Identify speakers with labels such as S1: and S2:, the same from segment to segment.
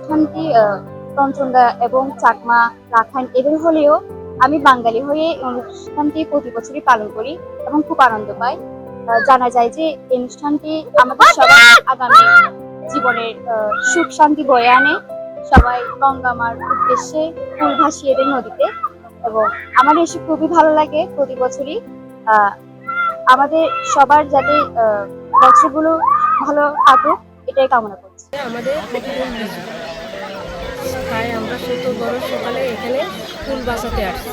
S1: অনুষ্ঠানটি তঞ্চঙ্গা এবং চাকমা, রাখাইন এদের হলেও আমি বাঙালি হয়ে এই অনুষ্ঠানটি প্রতি বছরই পালন করি এবং খুব আনন্দ পাই। জানা যায় যে এই অনুষ্ঠানটি আমাদের সবার আগামী জীবনের সুখ শান্তি বয়ে আনে। সবাই গঙ্গা মার উদ্দেশ্যে ফুল ভাসিয়ে দেয় নদীতে এবং আমার এসে খুবই ভালো লাগে প্রতি বছরই। আমাদের সবার যাতে বছরগুলো ভালো কাটুক এটাই কামনা করছি।
S2: আমাদের তাই আমরা শুক্রবার সকালে এখানে ফুল বাঁচাতে আসছি,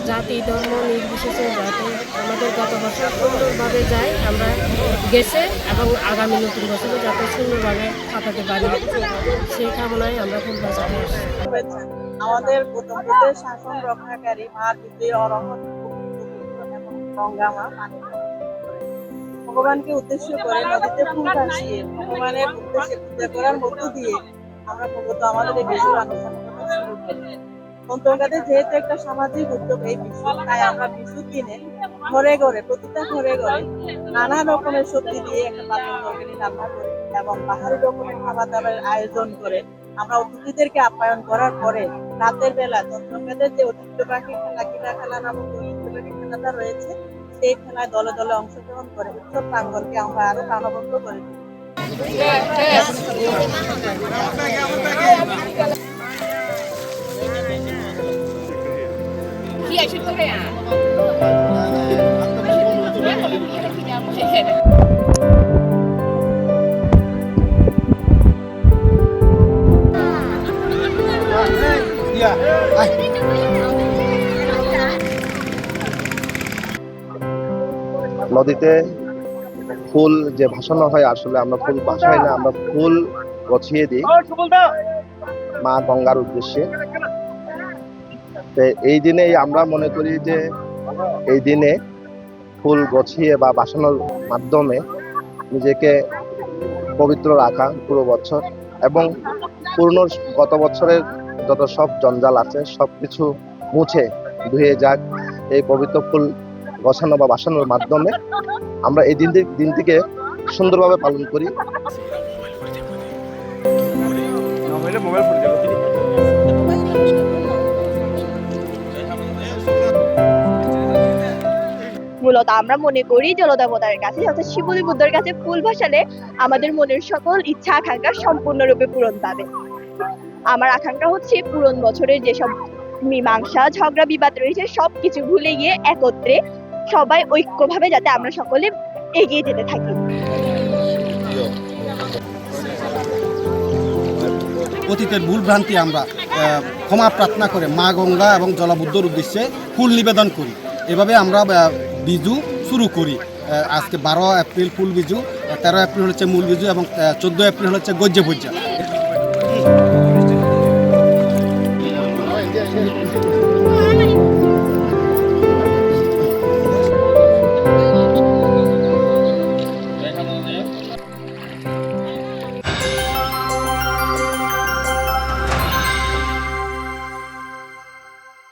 S2: জাতি ধর্ম নির্বিশেষে যাতে আমাদের গত বছর সুন্দরভাবে যায় আমরা গেছে এবং আগামী নতুন বছরে যাতে সুন্দরভাবে কাটাতে পারি সেই কামনায় আমরা ফুল বাঁচাতে আসছি।
S3: আমাদের গৌতম বুদ্ধের শাসন রক্ষাকারী মা দিব্যি অরহত এবং গঙ্গা মা ভগবানকে উদ্দেশ্য করে নদীতে ফুল ভাসিয়ে ভগবানের উদ্দেশ্যে পূজা করার মধ্য দিয়ে আমরা মূলত আমাদের এই বিশুর আনুষ্ঠানিকতা শুরু করি। তঞ্চঙ্গাতে যেহেতু একটা সামাজিক উদ্যোগ এই বিশু, তাই আমরা বিশুর দিনে ঘরে ঘরে প্রতিটা ঘরে ঘরে নানা রকমের সবজি দিয়ে একটা পাতল তরকারি রান্না করি এবং বাহারি রকমের খাবার দাবারের আয়োজন করে আমরা অতিথিদেরকে আপ্যায়ন করার পরে রাতের বেলা তঞ্চঙ্গাতে যে ঐতিহ্যবাহী খেলা কিনা খেলা নামক ঐতিহ্যবাহী খেলাটা রয়েছে সেই খেলায় দলে দলে অংশগ্রহণ করে উৎসব প্রাঙ্গণকে আমরা আরো প্রাণবন্ত করে তুলি।
S4: নদীতে ফুল যে ভাসানো হয়, আসলে আমরা ফুল ভাসাই না, আমরা ফুল গছিয়ে দিই মা গঙ্গার উদ্দেশ্যে। এই দিনে আমরা মনে করি যে এই দিনে ফুল গছিয়ে বা ভাসানোর মাধ্যমে নিজেকে পবিত্র রাখা পুরো বছর এবং গত বছরের যত সব জঞ্জাল আছে সবকিছু মুছে ধুয়ে যাক এই পবিত্র ফুল গছানো বা ভাসানোর মাধ্যমে আমরা এই দিনটিকে সুন্দরভাবে পালন করি।
S5: মূলত আমরা মনে করি জলদেবতার কাছে অর্থাৎ শিবলী বুদ্ধের কাছে ফুল ভাসালে আমাদের মনের সকল ইচ্ছা আকাঙ্ক্ষা সম্পূর্ণরূপে পূরণ পাবে। আমার আকাঙ্ক্ষা হচ্ছে পুরন বছরের যেসব মীমাংসা ঝগড়া বিবাদ রয়েছে সবকিছু ভুলে গিয়ে একত্রে সবাই ঐক্যভাবে যাতে আমরা সকলে এগিয়ে যেতে থাকি।
S6: অতীতের ভুল ভ্রান্তি আমরা ক্ষমা প্রার্থনা করে মা গঙ্গা এবং জলবুদ্ধর উদ্দেশ্যে ফুল নিবেদন করি। এভাবে আমরা বিজু শুরু করি। আজকে 12 এপ্রিল ফুল বিজু, 13 এপ্রিল হচ্ছে মূল বিজু এবং 14 এপ্রিল হচ্ছে গজ্জে পূজা।